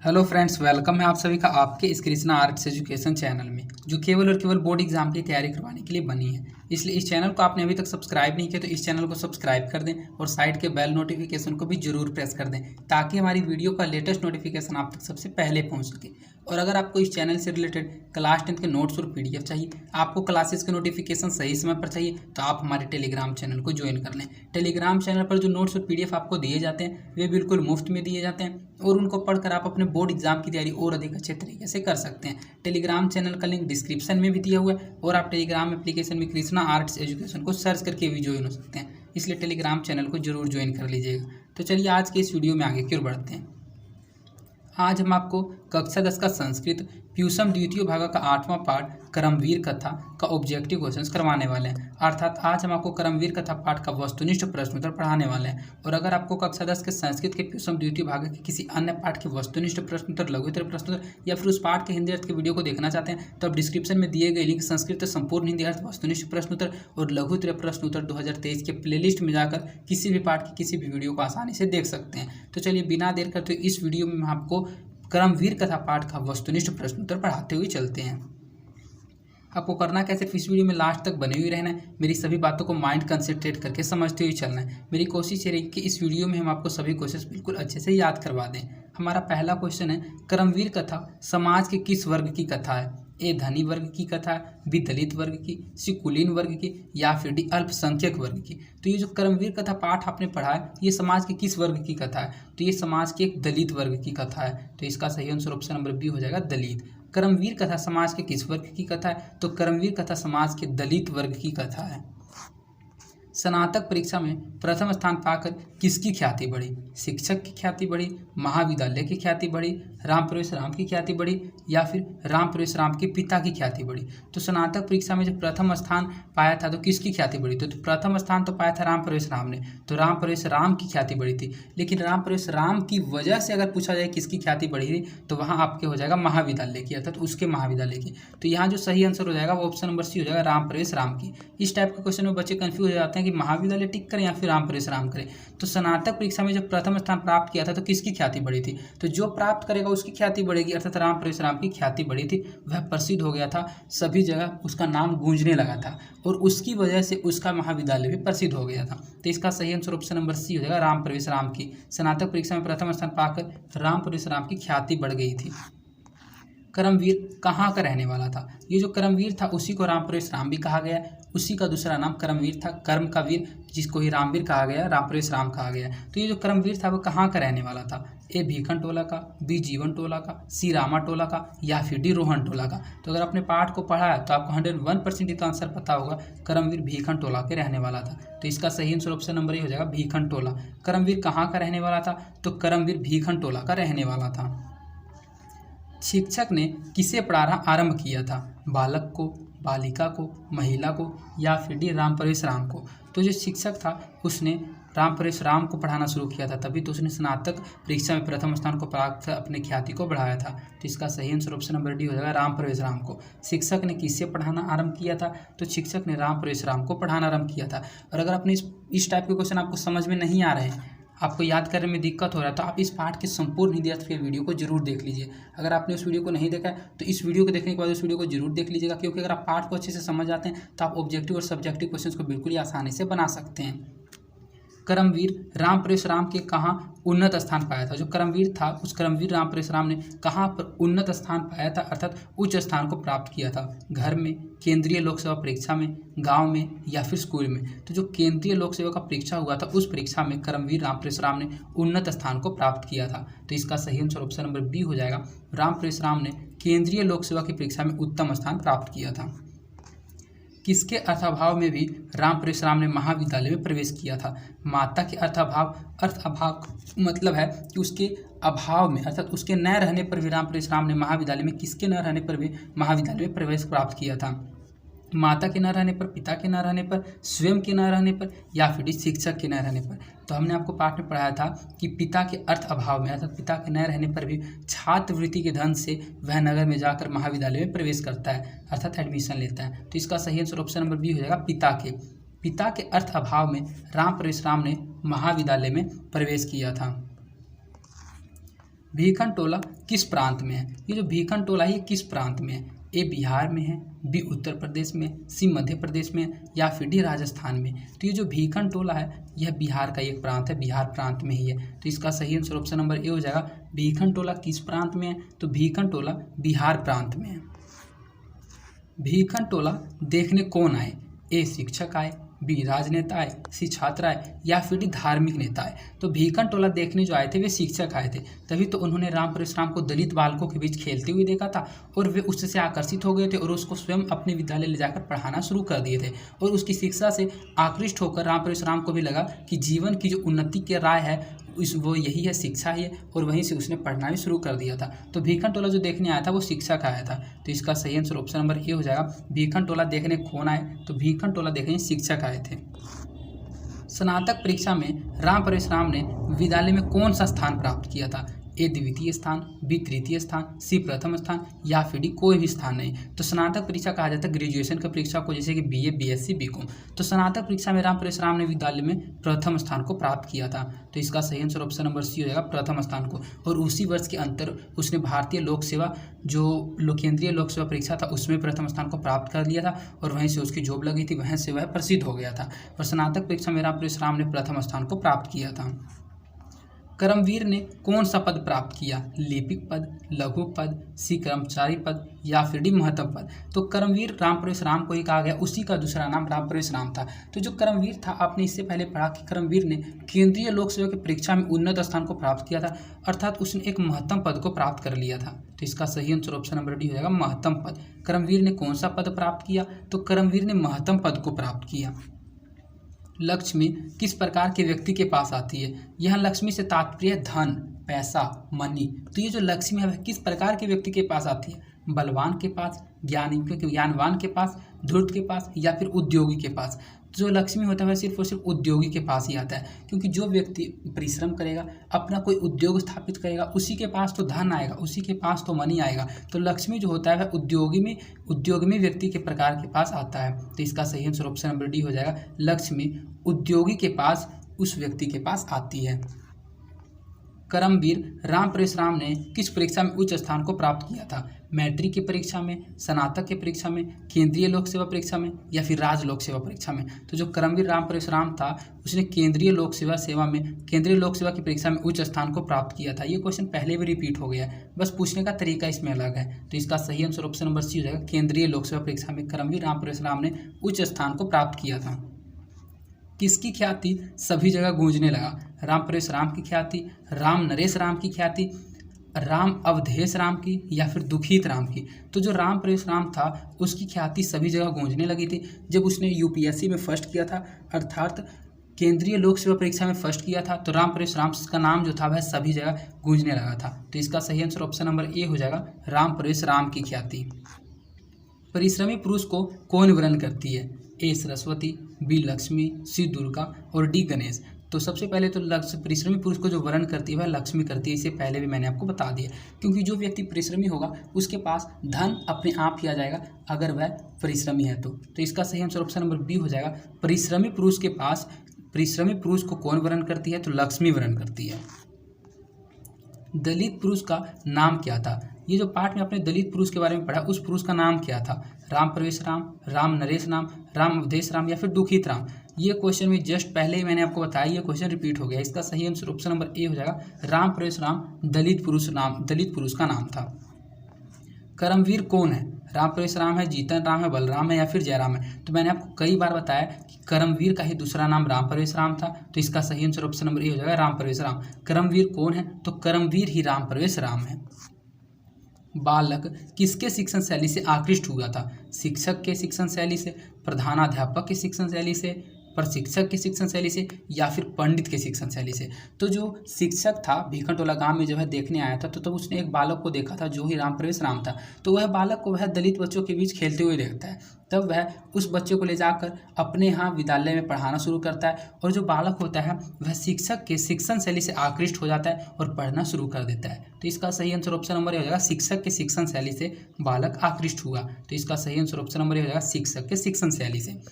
Hello friends, welcome है आप सभी का आपके इस कृष्णा आर्ट्स एजुकेशन चैनल में, जो केवल और केवल बोर्ड एग्जाम की तैयारी करवाने के लिए बनी है। इसलिए इस चैनल को आपने अभी तक सब्सक्राइब नहीं किया तो इस चैनल को सब्सक्राइब कर दें और साइड के बेल नोटिफिकेशन को भी जरूर प्रेस कर दें, ताकि हमारी वीडियो का लेटेस्ट नोटिफिकेशन आप तक सबसे पहले पहुँच सके। और अगर आपको इस चैनल से रिलेटेड क्लास 10 के नोट्स और PDF चाहिए, आपको क्लासेस के नोटिफिकेशन सही समय पर चाहिए, तो आप हमारे टेलीग्राम चैनल को ज्वाइन कर लें। टेलीग्राम चैनल पर जो नोट्स और PDF आपको दिए जाते हैं वे बिल्कुल मुफ्त में दिए जाते हैं और उनको पढ़कर आप अपने बोर्ड एग्जाम की तैयारी और अधिक अच्छे तरीके से कर सकते हैं। टेलीग्राम चैनल का लिंक डिस्क्रिप्शन में भी दिया हुआ है और आप टेलीग्राम एप्लीकेशन में कृष्णा आर्ट्स एजुकेशन को सर्च करके भी ज्वाइन हो सकते हैं। इसलिए टेलीग्राम चैनल को जरूर ज्वाइन कर लीजिएगा। तो चलिए आज के इस वीडियो में आगे क्यों बढ़ते हैं। आज हम आपको कक्षा 10 का संस्कृत प्यूसम द्वितीय भाग का 8वां पाठ कर्मवीर कथा का ऑब्जेक्टिव क्वेश्चंस करवाने वाले हैं। अर्थात आज हम आपको कर्मवीर कथा पाठ का वस्तुनिष्ठ प्रश्न उत्तर पढ़ाने वाले हैं। और अगर आपको कक्षा 10 के संस्कृत के प्यूसम द्वितीय भाग के किसी अन्य पाठ के वस्तुनिष्ठ प्रश्न उत्तर, लघुत्तर प्रश्न उत्तर या फिर उस पाठ के हिंदी अर्थ के वीडियो को देखना चाहते हैं तो आप डिस्क्रिप्शन में दिए गए लिंक संस्कृत संपूर्ण हिंदी अर्थ, वस्तुनिष्ठ प्रश्न उत्तर और लघुत्तर प्रश्न उत्तर 2023 के प्लेलिस्ट में जाकर किसी भी पाठ की किसी भी वीडियो को आसानी से देख सकते हैं। तो चलिए बिना देर करते इस वीडियो में हम आपको कर्मवीर कथा पाठ का वस्तुनिष्ठ प्रश्न उत्तर पढ़ाते हुए चलते हैं। आपको करना क्या, सिर्फ इस वीडियो में लास्ट तक बने हुए रहना है। मेरी सभी बातों को माइंड कंसंट्रेट करके समझते हुए चलना है। मेरी कोशिश ये रहेगी कि इस वीडियो में हम आपको सभी क्वेश्चन बिल्कुल अच्छे से याद करवा दें। हमारा पहला क्वेश्चन है, कर्मवीर कथा समाज के किस वर्ग की कथा है? ए धनी वर्ग की कथा, बी दलित वर्ग की, सी कुलीन वर्ग की या फिर डी अल्पसंख्यक वर्ग की। तो ये जो कर्मवीर कथा पाठ आपने पढ़ा है ये समाज के किस वर्ग की कथा है? तो ये समाज के एक दलित वर्ग की कथा है। तो इसका सही आंसर ऑप्शन नंबर बी हो जाएगा, दलित। कर्मवीर कथा समाज के किस वर्ग की कथा है? तो कर्मवीर कथा समाज के दलित वर्ग की कथा है। स्नातक परीक्षा में प्रथम स्थान पाकर किसकी ख्याति बढ़ी? शिक्षक की ख्याति बढ़ी, महाविद्यालय की ख्याति बढ़ी, राम प्रवेश राम की ख्याति बढ़ी या फिर राम प्रवेश राम के पिता की ख्याति बढ़ी? तो स्नातक परीक्षा में जो प्रथम स्थान पाया था तो किसकी ख्याति बढ़ी? तो प्रथम स्थान तो पाया था राम प्रवेश राम ने, तो राम प्रवेश राम की ख्याति बढ़ी थी। लेकिन राम प्रवेश राम की वजह से अगर पूछा जाए किसकी ख्याति बढ़ी थी तो वहाँ आपके हो जाएगा महाविद्यालय की, अर्थात उसके महाविद्यालय की। तो यहाँ जो सही आंसर हो जाएगा वो ऑप्शन नंबर सी हो जाएगा, राम प्रवेश राम की। इस टाइप के क्वेश्चन में बच्चे कंफ्यूज हो जाते हैं कि महाविद्यालय टिक करें या फिर राम प्रवेश राम करें। तो स्नातक परीक्षा में जब प्रथम स्थान प्राप्त किया था तो किसकी ख्याति बढ़ी थी? तो जो प्राप्त करेगा उसकी ख्याति बढ़ेगी, अर्थात राम प्रवेश राम की ख्याति बढ़ी थी। वह प्रसिद्ध हो गया था, सभी जगह उसका नाम गूंजने लगा था और उसकी वजह से उसका महाविद्यालय भी प्रसिद्ध हो गया था। तो इसका सही आंसर ऑप्शन नंबर सी हो जाएगा, राम प्रवेश राम की। स्नातक परीक्षा में प्रथम स्थान पाकर राम प्रवेश राम की ख्याति बढ़ गई थी। कर्मवीर कहाँ का रहने वाला था? ये जो कर्मवीर था उसी को राम प्रवेश राम भी कहा गया, उसी का दूसरा नाम कर्मवीर था। कर्म का वीर जिसको ही रामवीर कहा गया, राम प्रवेश राम कहा गया। तो ये जो कर्मवीर था वो कहाँ का रहने वाला था? ए भीखन टोला का, बी जीवन टोला का, सी रामा टोला का या फिर डी रोहन टोला का। तो अगर आपने पाठ को पढ़ा है तो आपको 101% इसका आंसर पता होगा, कर्मवीर भीखन टोला के रहने वाला था। तो इसका सही आंसर ऑप्शन नंबर ए हो जाएगा, भीखन टोला। कर्मवीर कहाँ का रहने वाला था? तो कर्मवीर भीखन टोला का रहने वाला था। शिक्षक ने किसे पढ़ाना आरंभ किया था? बालक को, बालिका को, महिला को या फिर डी राम प्रवेश राम को? तो जो शिक्षक था उसने राम प्रवेश राम को पढ़ाना शुरू किया था, तभी तो उसने स्नातक परीक्षा में प्रथम स्थान को प्राप्त अपने ख्याति को बढ़ाया था। तो इसका सही आंसर ऑप्शन नंबर डी हो जाएगा, राम प्रवेश राम को। शिक्षक ने किससे पढ़ाना आरंभ किया था? तो शिक्षक ने राम प्रवेश राम को पढ़ाना आरंभ किया था। और अगर अपने इस टाइप के क्वेश्चन आपको समझ में नहीं आ रहे हैं, आपको याद करने में दिक्कत हो रहा है, तो आप इस पाठ के संपूर्ण हिंदी अर्थ के वीडियो को जरूर देख लीजिए। अगर आपने उस वीडियो को नहीं देखा है तो इस वीडियो को देखने के बाद उस वीडियो को जरूर देख लीजिएगा, क्योंकि अगर आप पाठ को अच्छे से समझ जाते हैं तो आप ऑब्जेक्टिव और सब्जेक्टिव क्वेश्चंस को बिल्कुल ही आसानी से बना सकते हैं। कर्मवीर राम प्रवेश राम के कहाँ उन्नत स्थान पाया था? जो कर्मवीर था उस कर्मवीर राम प्रवेश राम ने कहाँ पर उन्नत स्थान पाया था, अर्थात उच्च स्थान को प्राप्त किया था? घर में, केंद्रीय लोक सेवा परीक्षा में, गांव में या फिर स्कूल में? तो जो केंद्रीय लोक सेवा का परीक्षा हुआ था उस परीक्षा में कर्मवीर राम प्रवेश राम ने उन्नत स्थान को प्राप्त किया था। तो इसका सही आंसर ऑप्शन नंबर बी हो जाएगा, राम प्रवेश राम ने केंद्रीय लोक सेवा की परीक्षा में उत्तम स्थान प्राप्त किया था। किसके अर्थाभाव में भी राम प्रवेश राम ने महाविद्यालय में प्रवेश किया था? माता के अर्थाभाव, अर्थ अभाव मतलब है कि उसके अभाव में, अर्थात उसके न रहने पर भी राम प्रवेश राम ने महाविद्यालय में, किसके न रहने पर भी महाविद्यालय में प्रवेश प्राप्त किया था? माता के न रहने पर, पिता के न रहने पर, स्वयं के न रहने पर या फिर शिक्षक के न रहने पर? तो हमने आपको पाठ में पढ़ाया था कि पिता के अर्थ अभाव में, अर्थात पिता के न रहने पर भी छात्रवृत्ति के धन से वह नगर में जाकर महाविद्यालय में प्रवेश करता है, अर्थात एडमिशन लेता है। तो इसका सही आंसर ऑप्शन नंबर बी हो जाएगा, पिता के अर्थ अभाव में राम प्रवेश राम ने महाविद्यालय में प्रवेश किया था। भीखन टोला किस प्रांत में है? ये जो भीखन टोला है ये किस प्रांत में है? ए बिहार में है, बी उत्तर प्रदेश में, सी मध्य प्रदेश में, या फिर डी राजस्थान में। तो ये जो भीखन टोला है यह बिहार का एक प्रांत है, बिहार प्रांत में ही है। तो इसका सही आंसर ऑप्शन नंबर ए हो जाएगा। भीखन टोला किस प्रांत में है? तो भीखन टोला बिहार प्रांत में है। भीखन टोला देखने कौन आए? ए शिक्षक आए, बी राजनेता आए, सी छात्र आए, या फिर डी धार्मिक नेता आए। तो भीखन टोला देखने जो आए थे वे शिक्षक आए थे, तभी तो उन्होंने राम परशुराम को दलित बालकों के बीच खेलते हुए देखा था और वे उससे आकर्षित हो गए थे और उसको स्वयं अपने विद्यालय ले जाकर पढ़ाना शुरू कर दिए थे। और उसकी शिक्षा से आकृष्ट होकर राम परशुराम को भी लगा कि जीवन की जो उन्नति की राह है वो यही है, शिक्षा ही है, और वहीं से उसने पढ़ना भी शुरू कर दिया था। तो भीखन टोला जो देखने आया था वो शिक्षक आया था। तो इसका सही आंसर ऑप्शन नंबर ए हो जाएगा। भीखन टोला देखने कौन आए? तो भीखन टोला देखने शिक्षक आए थे। स्नातक परीक्षा में राम परशुराम ने विद्यालय में कौन सा स्थान प्राप्त किया था? ए द्वितीय स्थान, बी तृतीय स्थान, सी प्रथम स्थान, या फिर डी कोई भी स्थान नहीं। तो स्नातक परीक्षा कहा जाता है ग्रेजुएशन की परीक्षा को, जैसे कि बीए, बीएससी, बीकॉम। तो स्नातक परीक्षा में राम परशुराम ने विद्यालय में प्रथम स्थान को प्राप्त किया था। तो इसका सही आंसर ऑप्शन नंबर सी हो जाएगा, प्रथम स्थान को। और उसी वर्ष के अंतर उसने भारतीय लोक सेवा जो केंद्रीय लोक सेवा परीक्षा था उसमें प्रथम स्थान को प्राप्त कर लिया था और वहीं से उसकी जॉब लगी थी, वहीं से वह प्रसिद्ध हो गया था। और स्नातक परीक्षा में राम परशुराम ने प्रथम स्थान को प्राप्त किया था। कर्मवीर ने कौन सा पद प्राप्त किया? लिपिक पद, लघु पद, सी कर्मचारी पद, या फिर डी महत्तम पद। तो कर्मवीर राम परशुराम को ही कहा गया, उसी का दूसरा नाम राम परशुराम था। तो जो कर्मवीर था, आपने इससे पहले पढ़ा कि कर्मवीर ने केंद्रीय लोक सेवा की परीक्षा में उन्नत स्थान को प्राप्त किया था, अर्थात उसने एक महत्तम पद को प्राप्त कर लिया था। तो इसका सही आंसर ऑप्शन नंबर डी हो जाएगा, महत्तम पद। कर्मवीर ने कौन सा पद प्राप्त किया? तो कर्मवीर ने महत्तम पद को प्राप्त किया। लक्ष्मी किस प्रकार के व्यक्ति के पास आती है? यह लक्ष्मी से तात्पर्य धन, पैसा, मनी। तो ये जो लक्ष्मी है वह किस प्रकार के व्यक्ति के पास आती है? बलवान के पास, ज्ञानवान के पास, धूर्त के पास, या फिर उद्योगी के पास। जो लक्ष्मी होता है वह सिर्फ और सिर्फ उद्योगी के पास ही आता है, क्योंकि जो व्यक्ति परिश्रम करेगा, अपना कोई उद्योग स्थापित करेगा, उसी के पास तो धन आएगा, उसी के पास तो मनी आएगा। तो लक्ष्मी जो होता है वह उद्योगी व्यक्ति के प्रकार के पास आता है। तो इसका सही आंसर ऑप्शन नंबर डी हो जाएगा। लक्ष्मी उद्योगी के पास, उस व्यक्ति के पास आती है। कर्मवीर राम परशुराम ने किस परीक्षा में उच्च स्थान को प्राप्त किया था? मैट्रिक की परीक्षा में, स्नातक की परीक्षा में, केंद्रीय लोक सेवा परीक्षा में, या फिर राज्य लोक सेवा परीक्षा में। तो जो कर्मवीर राम परशुराम था उसने केंद्रीय लोक सेवा की परीक्षा में उच्च स्थान को प्राप्त किया था। ये क्वेश्चन पहले भी रिपीट हो गया है, बस पूछने का तरीका इसमें अलग है। तो इसका सही आंसर ऑप्शन नंबर सी हो जाएगा। केंद्रीय लोक सेवा परीक्षा में कर्मवीर राम परशुराम ने उच्च स्थान को प्राप्त किया था। किसकी ख्याति सभी जगह गूंजने लगा? राम परशुराम की ख्याति, राम नरेश राम की ख्याति, राम अवधेश राम की, या फिर दुखित राम की। तो जो राम परशुराम था उसकी ख्याति सभी जगह गूंजने लगी थी जब उसने यूपीएससी में फर्स्ट किया था, अर्थात केंद्रीय लोक सेवा परीक्षा में फर्स्ट किया था। तो राम परशुराम का नाम जो था वह सभी जगह गूंजने लगा था। तो इसका सही आंसर ऑप्शन नंबर ए हो जाएगा, राम परशुराम की ख्याति। परिश्रमी पुरुष को कौन वर्ण करती है? ए सरस्वती, बी लक्ष्मी, सी दुर्गा, और डी गणेश। तो सबसे पहले तो परिश्रमी पुरुष को जो वर्ण करती है वह लक्ष्मी करती है। इसे पहले भी मैंने आपको बता दिया, क्योंकि जो व्यक्ति परिश्रमी होगा उसके पास धन अपने आप ही आ जाएगा अगर वह परिश्रमी है। तो इसका सही आंसर ऑप्शन नंबर बी हो जाएगा। परिश्रमी पुरुष को कौन वर्ण करती है? तो लक्ष्मी वर्ण करती है। दलित पुरुष का नाम क्या था? ये जो पाठ में आपने दलित पुरुष के बारे में पढ़ा, उस पुरुष का नाम क्या था? राम परशुराम, राम नरेश राम, राम अवधेश राम, या फिर दुखित राम। ये क्वेश्चन में जस्ट पहले ही मैंने आपको बताया, ये क्वेश्चन रिपीट हो गया। इसका सही आंसर ऑप्शन नंबर ए हो जाएगा। राम परशुराम दलित पुरुष का नाम था। कर्मवीर कौन है? राम परशुराम है, जीतन राम है, बलराम है, या फिर जयराम है। तो मैंने आपको कई बार बताया कि कर्मवीर का ही दूसरा नाम राम परशुराम था। तो इसका सही आंसर ऑप्शन नंबर ए हो जाएगा, राम परशुराम। कर्मवीर कौन है? तो कर्मवीर ही राम परशुराम है। बालक किसके शिक्षण शैली से आकृष्ट हुआ था? शिक्षक के शिक्षण शैली से, प्रधानाध्यापक के शिक्षण शैली से, प्रशिक्षक की शिक्षण शैली से, या फिर पंडित के शिक्षण शैली से। तो जो शिक्षक था भीखन टोला गांव में जब वह देखने आया था तो उसने एक बालक को देखा था जो ही राम परशुराम था। तो वह बालक को वह दलित बच्चों के बीच खेलते हुए देखता है, तब वह उस बच्चे को ले जाकर अपने यहाँ विद्यालय में पढ़ाना शुरू करता है। और जो बालक होता है वह शिक्षक के शिक्षण शैली से आकृष्ट हो जाता है और पढ़ना शुरू कर देता है। तो इसका सही आंसर ऑप्शन नंबर ए हो जाएगा, शिक्षक के शिक्षण शैली से बालक आकृष्ट हुआ। तो इसका सही आंसर ऑप्शन नंबर ए हो जाएगा, शिक्षक के शिक्षण शैली से।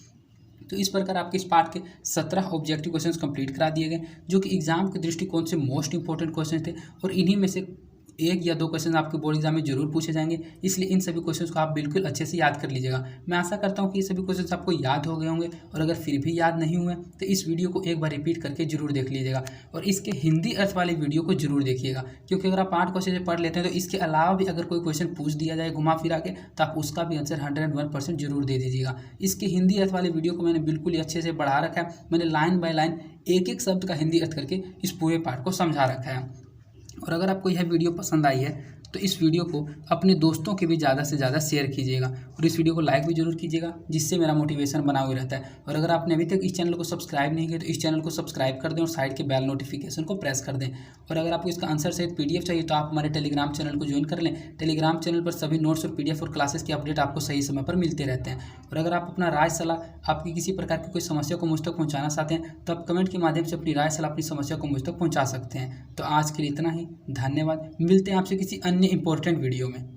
तो इस प्रकार आपके इस पार्ट के 17 ऑब्जेक्टिव क्वेश्चंस कंप्लीट करा दिए गए, जो कि एग्जाम के दृष्टिकोण से मोस्ट इंपॉर्टेंट क्वेश्चन थे। और इन्हीं में से 1 या 2 क्वेश्चन आपके बोर्ड एग्जाम में जरूर पूछे जाएंगे, इसलिए इन सभी क्वेश्चंस को आप बिल्कुल अच्छे से याद कर लीजिएगा। मैं आशा करता हूँ कि ये सभी क्वेश्चंस आपको याद हो गए होंगे, और अगर फिर भी याद नहीं हुए तो इस वीडियो को एक बार रिपीट करके जरूर देख लीजिएगा, और इसके हिंदी अर्थ वाली वीडियो को जरूर देखिएगा, क्योंकि अगर आप 8 क्वेश्चन पढ़ लेते हैं तो इसके अलावा भी अगर कोई क्वेश्चन पूछ दिया जाए घुमा फिरा के, तो आप उसका भी आंसर 101% जरूर दे दीजिएगा। इसके हिंदी अर्थ वाले वीडियो को मैंने बिल्कुल ही अच्छे से बढ़ा रखा है, मैंने लाइन बाय लाइन एक एक शब्द का हिंदी अर्थ करके इस पूरे पार्ट को समझा रखा है। और अगर आपको यह वीडियो पसंद आई है तो इस वीडियो को अपने दोस्तों के भी ज़्यादा से ज़्यादा शेयर कीजिएगा, और इस वीडियो को लाइक भी जरूर कीजिएगा, जिससे मेरा मोटिवेशन बना हुआ रहता है। और अगर आपने अभी तक इस चैनल को सब्सक्राइब नहीं किया तो इस चैनल को सब्सक्राइब कर दें और साइड के बेल नोटिफिकेशन को प्रेस कर दें। और अगर आपको इसका आंसर सहित PDF चाहिए तो आप हमारे टेलीग्राम चैनल को ज्वाइन कर लें। टेलीग्राम चैनल पर सभी नोट्स और PDF और क्लासेस की अपडेट आपको सही समय पर मिलते रहते हैं। और अगर आप अपना राय सलाह आपकी किसी प्रकार की कोई समस्या को मुझ तक पहुँचाना चाहते हैं तो आप कमेंट के माध्यम से अपनी राय सलाह अपनी समस्या को मुझ तक पहुँचा सकते हैं। तो आज के लिए इतना ही, धन्यवाद। मिलते हैं आपसे किसी अन्य इंपॉर्टेंट वीडियो में।